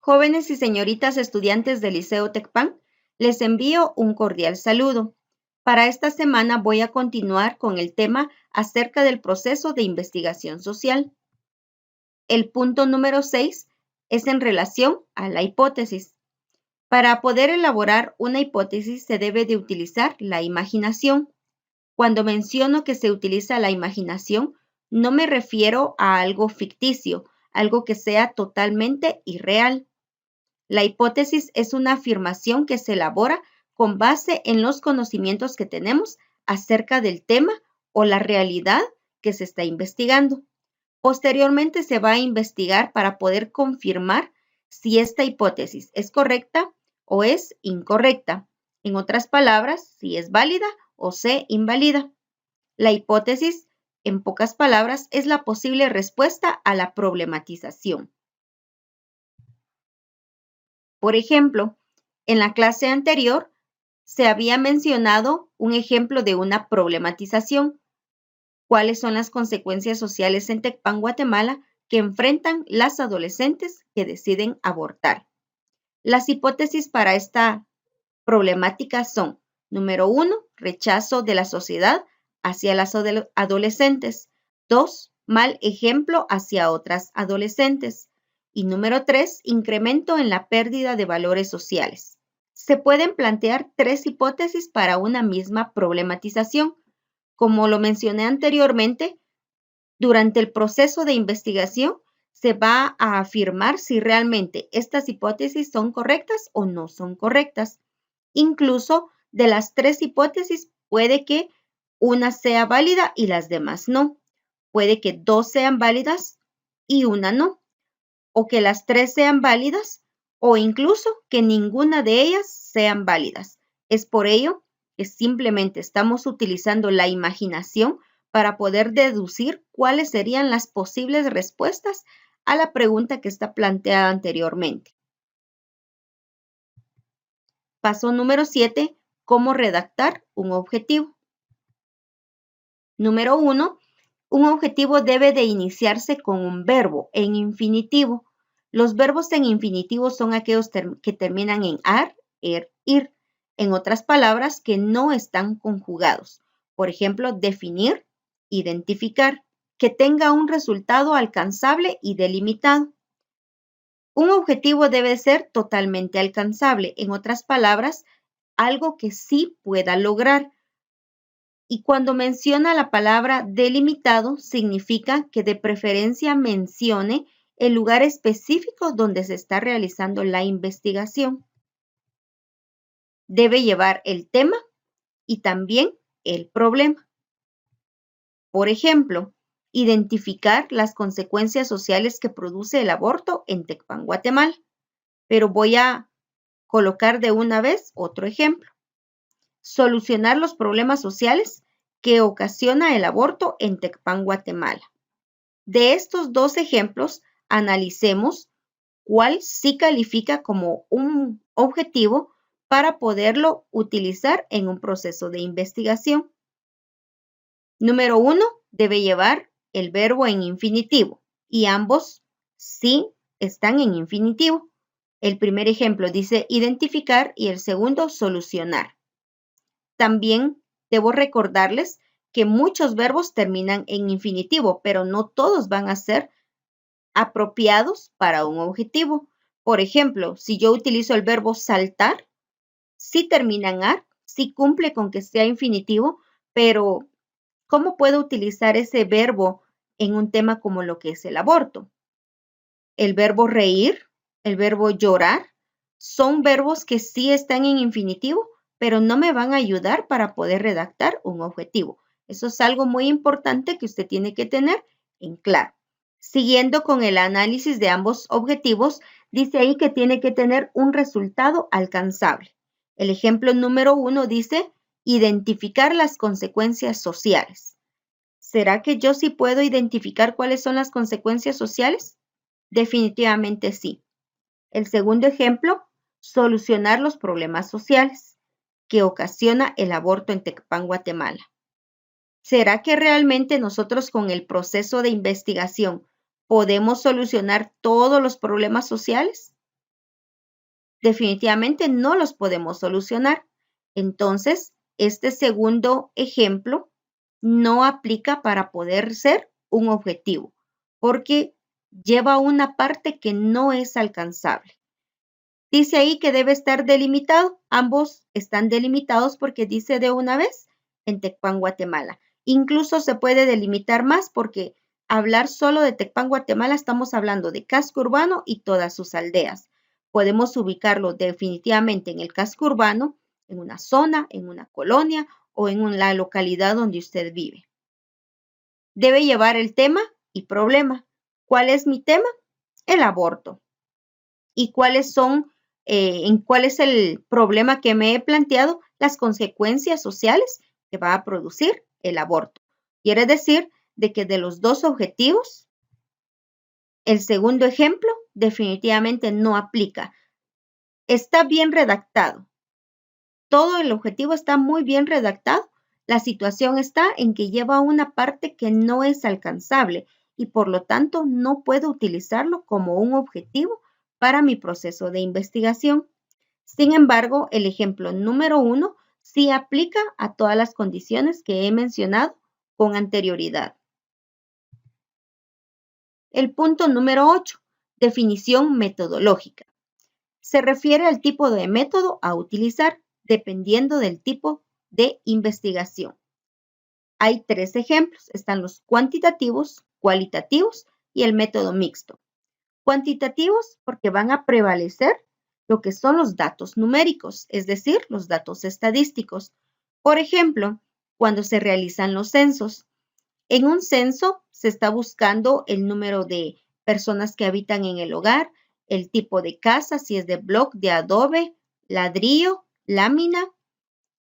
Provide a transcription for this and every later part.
Jóvenes y señoritas estudiantes del Liceo Tecpan, les envío un cordial saludo. Para esta semana voy a continuar con el tema acerca del proceso de investigación social. El punto número 6 es en relación a la hipótesis. Para poder elaborar una hipótesis se debe de utilizar la imaginación. Cuando menciono que se utiliza la imaginación, no me refiero a algo ficticio, algo que sea totalmente irreal. La hipótesis es una afirmación que se elabora con base en los conocimientos que tenemos acerca del tema o la realidad que se está investigando. Posteriormente se va a investigar para poder confirmar si esta hipótesis es correcta o es incorrecta. En otras palabras, si es válida o se invalida. La hipótesis, en pocas palabras, es la posible respuesta a la problematización. Por ejemplo, en la clase anterior se había mencionado un ejemplo de una problematización. ¿Cuáles son las consecuencias sociales en Tecpan, Guatemala, que enfrentan las adolescentes que deciden abortar? Las hipótesis para esta problemática son: número 1, rechazo de la sociedad hacia las adolescentes. 2, mal ejemplo hacia otras adolescentes. Y número 3, incremento en la pérdida de valores sociales. Se pueden plantear 3 hipótesis para una misma problematización. Como lo mencioné anteriormente, durante el proceso de investigación se va a afirmar si realmente estas hipótesis son correctas o no son correctas. Incluso de las 3 hipótesis puede que una sea válida y las demás no. Puede que 2 sean válidas y una no. O que las 3 sean válidas o incluso que ninguna de ellas sean válidas. Es por ello que simplemente estamos utilizando la imaginación para poder deducir cuáles serían las posibles respuestas a la pregunta que está planteada anteriormente. Paso número 7, ¿cómo redactar un objetivo? Número 1, un objetivo debe de iniciarse con un verbo en infinitivo. Los verbos en infinitivo son aquellos que terminan en ar, er, ir. En otras palabras, que no están conjugados. Por ejemplo, definir, identificar, que tenga un resultado alcanzable y delimitado. Un objetivo debe ser totalmente alcanzable. En otras palabras, algo que sí pueda lograr. Y cuando menciona la palabra delimitado, significa que de preferencia mencione el lugar específico donde se está realizando la investigación. Debe llevar el tema y también el problema. Por ejemplo, identificar las consecuencias sociales que produce el aborto en Tecpan, Guatemala. Pero voy a colocar de una vez otro ejemplo. Solucionar los problemas sociales que ocasiona el aborto en Tecpan, Guatemala. De estos 2 ejemplos, analicemos cuál sí califica como un objetivo para poderlo utilizar en un proceso de investigación. Número 1, debe llevar el verbo en infinitivo y ambos sí están en infinitivo. El primer ejemplo dice identificar y el segundo solucionar. También debo recordarles que muchos verbos terminan en infinitivo, pero no todos van a ser apropiados para un objetivo. Por ejemplo, si yo utilizo el verbo saltar, sí termina en ar, sí cumple con que sea infinitivo, pero ¿cómo puedo utilizar ese verbo en un tema como lo que es el aborto? El verbo reír, el verbo llorar, son verbos que sí están en infinitivo, pero no me van a ayudar para poder redactar un objetivo. Eso es algo muy importante que usted tiene que tener en claro. Siguiendo con el análisis de ambos objetivos, dice ahí que tiene que tener un resultado alcanzable. El ejemplo número 1 dice identificar las consecuencias sociales. ¿Será que yo sí puedo identificar cuáles son las consecuencias sociales? Definitivamente sí. El segundo ejemplo, solucionar los problemas sociales que ocasiona el aborto en Tecpan, Guatemala. ¿Será que realmente nosotros con el proceso de investigación podemos solucionar todos los problemas sociales? definitivamente no los podemos solucionar. Entonces, este segundo ejemplo no aplica para poder ser un objetivo, porque lleva una parte que no es alcanzable. Dice ahí que debe estar delimitado. Ambos están delimitados porque dice de una vez en Tecpan, Guatemala. Incluso se puede delimitar más porque hablar solo de Tecpan, Guatemala, estamos hablando de casco urbano y todas sus aldeas. Podemos ubicarlo definitivamente en el casco urbano, en una zona, en una colonia o en la localidad donde usted vive. Debe llevar el tema y problema. ¿Cuál es mi tema? El aborto. ¿Y cuál es el problema que me he planteado? Las consecuencias sociales que va a producir el aborto. Quiere decir de que de los dos objetivos, el segundo ejemplo definitivamente no aplica. Está bien redactado. Todo el objetivo está muy bien redactado. La situación está en que lleva una parte que no es alcanzable y por lo tanto no puedo utilizarlo como un objetivo para mi proceso de investigación. Sin embargo, el ejemplo número 1 sí aplica a todas las condiciones que he mencionado con anterioridad. El punto número 8, definición metodológica. Se refiere al tipo de método a utilizar dependiendo del tipo de investigación. Hay 3 ejemplos. Están los cuantitativos, cualitativos y el método mixto. Cuantitativos porque van a prevalecer lo que son los datos numéricos, es decir, los datos estadísticos. Por ejemplo, cuando se realizan los censos. En un censo se está buscando el número de personas que habitan en el hogar, el tipo de casa, si es de bloc, de adobe, ladrillo, lámina,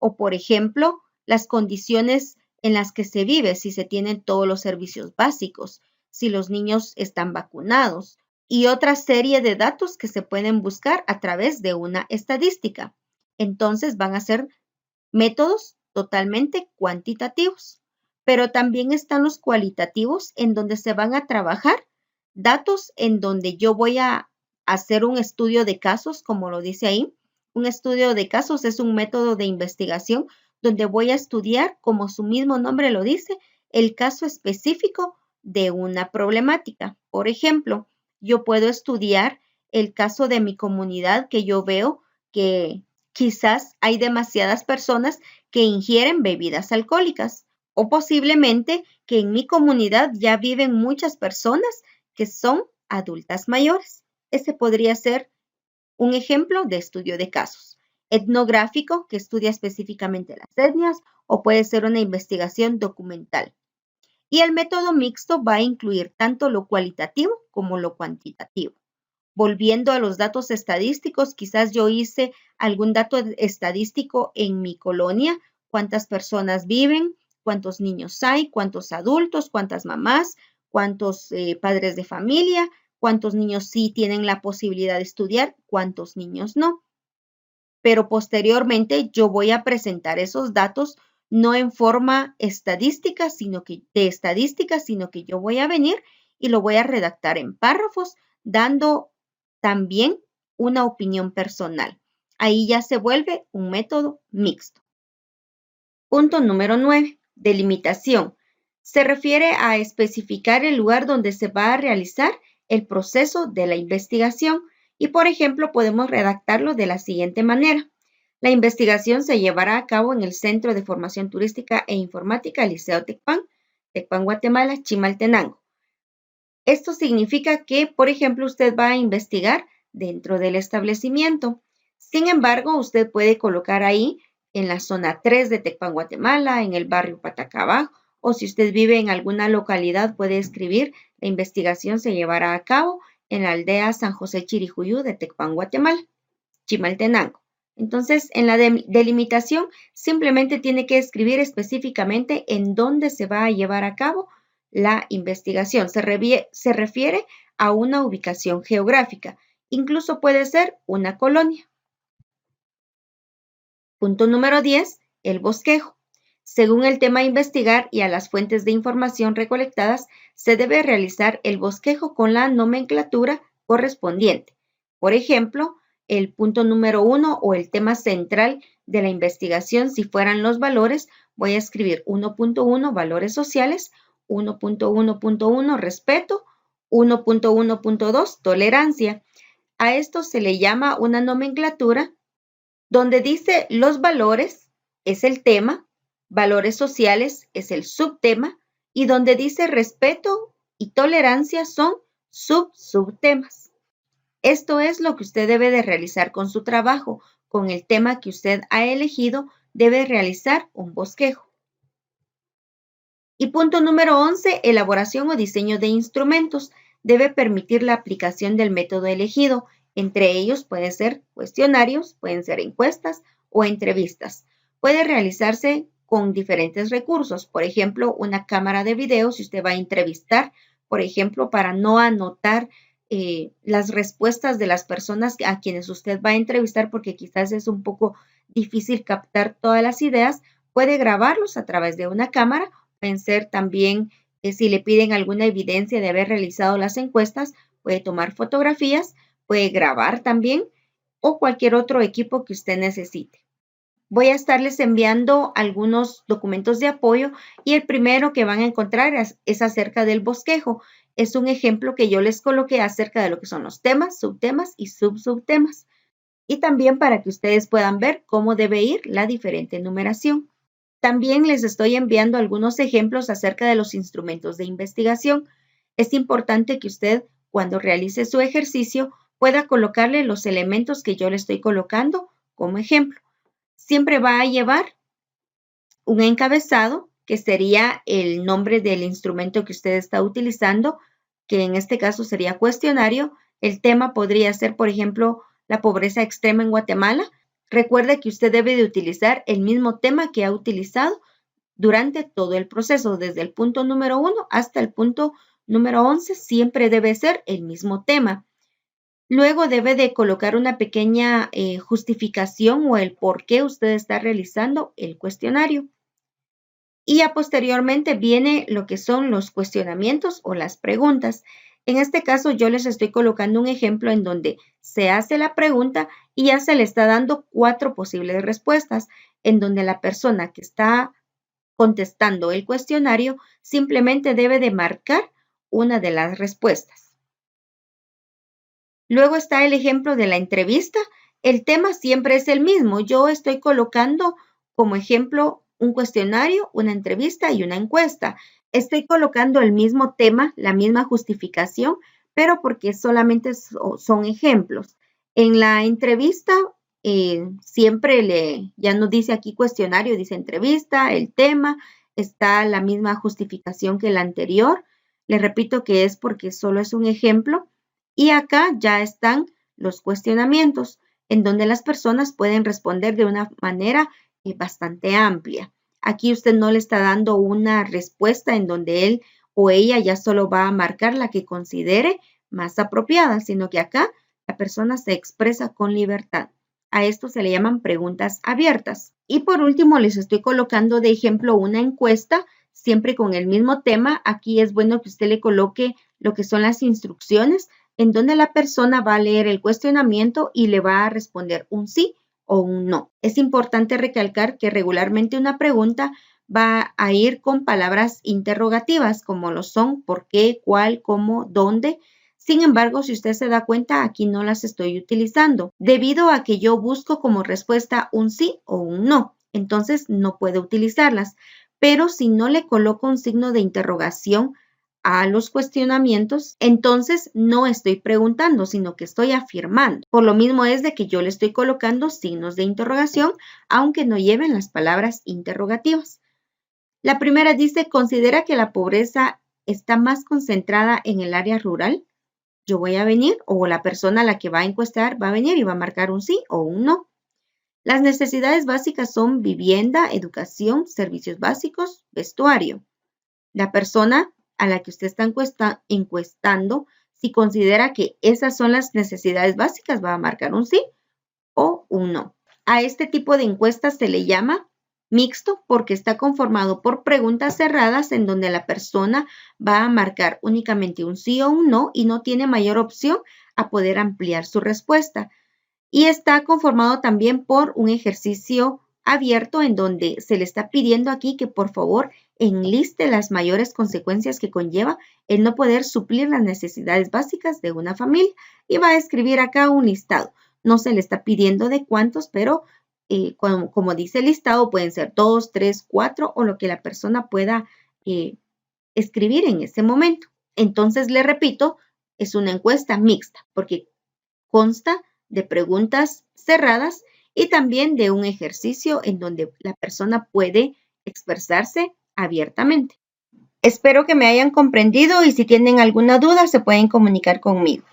o por ejemplo, las condiciones en las que se vive, si se tienen todos los servicios básicos, si los niños están vacunados y otra serie de datos que se pueden buscar a través de una estadística. Entonces van a ser métodos totalmente cuantitativos, pero también están los cualitativos en donde se van a trabajar datos en donde yo voy a hacer un estudio de casos, como lo dice ahí. Un estudio de casos es un método de investigación donde voy a estudiar, como su mismo nombre lo dice, el caso específico de una problemática. Por ejemplo, yo puedo estudiar el caso de mi comunidad que yo veo que quizás hay demasiadas personas que ingieren bebidas alcohólicas o posiblemente que en mi comunidad ya viven muchas personas que son adultas mayores. Ese podría ser un ejemplo de estudio de casos. Etnográfico, que estudia específicamente las etnias, o puede ser una investigación documental. Y el método mixto va a incluir tanto lo cualitativo como lo cuantitativo. Volviendo a los datos estadísticos, quizás yo hice algún dato estadístico en mi colonia, cuántas personas viven, cuántos niños hay, cuántos adultos, cuántas mamás, cuántos padres de familia, cuántos niños sí tienen la posibilidad de estudiar, cuántos niños no. Pero posteriormente yo voy a presentar esos datos no en forma estadística, sino que yo voy a venir y lo voy a redactar en párrafos, dando también una opinión personal. Ahí ya se vuelve un método mixto. Punto número 9. Delimitación. Se refiere a especificar el lugar donde se va a realizar el proceso de la investigación y, por ejemplo, podemos redactarlo de la siguiente manera. La investigación se llevará a cabo en el Centro de Formación Turística e Informática Liceo Tecpan, Tecpan, Guatemala, Chimaltenango. Esto significa que, por ejemplo, usted va a investigar dentro del establecimiento. Sin embargo, usted puede colocar ahí en la zona 3 de Tecpan, Guatemala, en el barrio Patacaba, o si usted vive en alguna localidad, puede escribir, la investigación se llevará a cabo en la aldea San José Chirijuyú de Tecpan, Guatemala, Chimaltenango. Entonces, en la delimitación, simplemente tiene que escribir específicamente en dónde se va a llevar a cabo la investigación. Se refiere a una ubicación geográfica. Incluso puede ser una colonia. Punto número 10. El bosquejo. Según el tema a investigar y a las fuentes de información recolectadas, se debe realizar el bosquejo con la nomenclatura correspondiente. Por ejemplo, el punto número 1 o el tema central de la investigación, si fueran los valores, voy a escribir 1.1 valores sociales, 1.1.1 respeto, 1.1.2 tolerancia. A esto se le llama una nomenclatura donde dice los valores es el tema, valores sociales es el subtema y donde dice respeto y tolerancia son subtemas. Esto es lo que usted debe de realizar con su trabajo. Con el tema que usted ha elegido, debe realizar un bosquejo. Y punto número 11, elaboración o diseño de instrumentos. Debe permitir la aplicación del método elegido. Entre ellos pueden ser cuestionarios, pueden ser encuestas o entrevistas. Puede realizarse con diferentes recursos. Por ejemplo, una cámara de video si usted va a entrevistar, por ejemplo, para no anotar las respuestas de las personas a quienes usted va a entrevistar, porque quizás es un poco difícil captar todas las ideas, puede grabarlos a través de una cámara. Pueden ser también, si le piden alguna evidencia de haber realizado las encuestas, puede tomar fotografías, puede grabar también o cualquier otro equipo que usted necesite. Voy a estarles enviando algunos documentos de apoyo y el primero que van a encontrar es acerca del bosquejo. Es un ejemplo que yo les coloqué acerca de lo que son los temas, subtemas y subtemas. Y también para que ustedes puedan ver cómo debe ir la diferente numeración. También les estoy enviando algunos ejemplos acerca de los instrumentos de investigación. Es importante que usted, cuando realice su ejercicio, pueda colocarle los elementos que yo le estoy colocando como ejemplo. Siempre va a llevar un encabezado, que sería el nombre del instrumento que usted está utilizando, que en este caso sería cuestionario. El tema podría ser, por ejemplo, la pobreza extrema en Guatemala. Recuerde que usted debe de utilizar el mismo tema que ha utilizado durante todo el proceso, desde el punto número 1 hasta el punto número 11, siempre debe ser el mismo tema. Luego debe de colocar una pequeña justificación o el por qué usted está realizando el cuestionario. Y ya posteriormente viene lo que son los cuestionamientos o las preguntas. En este caso yo les estoy colocando un ejemplo en donde se hace la pregunta y ya se le está dando 4 posibles respuestas, en donde la persona que está contestando el cuestionario simplemente debe de marcar una de las respuestas. Luego está el ejemplo de la entrevista. El tema siempre es el mismo. Yo estoy colocando como ejemplo un cuestionario, una entrevista y una encuesta. Estoy colocando el mismo tema, la misma justificación, pero porque solamente son ejemplos. En la entrevista siempre ya no dice aquí cuestionario, dice entrevista, el tema, está la misma justificación que la anterior. Le repito que es porque solo es un ejemplo. Y acá ya están los cuestionamientos, en donde las personas pueden responder de una manera bastante amplia. Aquí usted no le está dando una respuesta en donde él o ella ya solo va a marcar la que considere más apropiada, sino que acá la persona se expresa con libertad. A esto se le llaman preguntas abiertas. Y por último, les estoy colocando de ejemplo una encuesta, siempre con el mismo tema. Aquí es bueno que usted le coloque lo que son las instrucciones, en donde la persona va a leer el cuestionamiento y le va a responder un sí o un no. Es importante recalcar que regularmente una pregunta va a ir con palabras interrogativas, como lo son por qué, cuál, cómo, dónde. Sin embargo, si usted se da cuenta, aquí no las estoy utilizando, debido a que yo busco como respuesta un sí o un no. Entonces, no puedo utilizarlas. Pero si no le coloco un signo de interrogación a los cuestionamientos, entonces no estoy preguntando, sino que estoy afirmando. Por lo mismo es de que yo le estoy colocando signos de interrogación, aunque no lleven las palabras interrogativas. La primera dice, ¿considera que la pobreza está más concentrada en el área rural? Yo voy a venir, o la persona a la que va a encuestar va a venir y va a marcar un sí o un no. Las necesidades básicas son vivienda, educación, servicios básicos, vestuario. La persona a la que usted está encuestando, si considera que esas son las necesidades básicas, va a marcar un sí o un no. A este tipo de encuestas se le llama mixto porque está conformado por preguntas cerradas en donde la persona va a marcar únicamente un sí o un no y no tiene mayor opción a poder ampliar su respuesta. Y está conformado también por un ejercicio abierto en donde se le está pidiendo aquí que por favor enliste las mayores consecuencias que conlleva el no poder suplir las necesidades básicas de una familia y va a escribir acá un listado. No se le está pidiendo de cuántos, pero como dice el listado, pueden ser 2, 3, 4 o lo que la persona pueda escribir en ese momento. Entonces, le repito, es una encuesta mixta porque consta de preguntas cerradas y también de un ejercicio en donde la persona puede expresarse abiertamente. Espero que me hayan comprendido y si tienen alguna duda se pueden comunicar conmigo.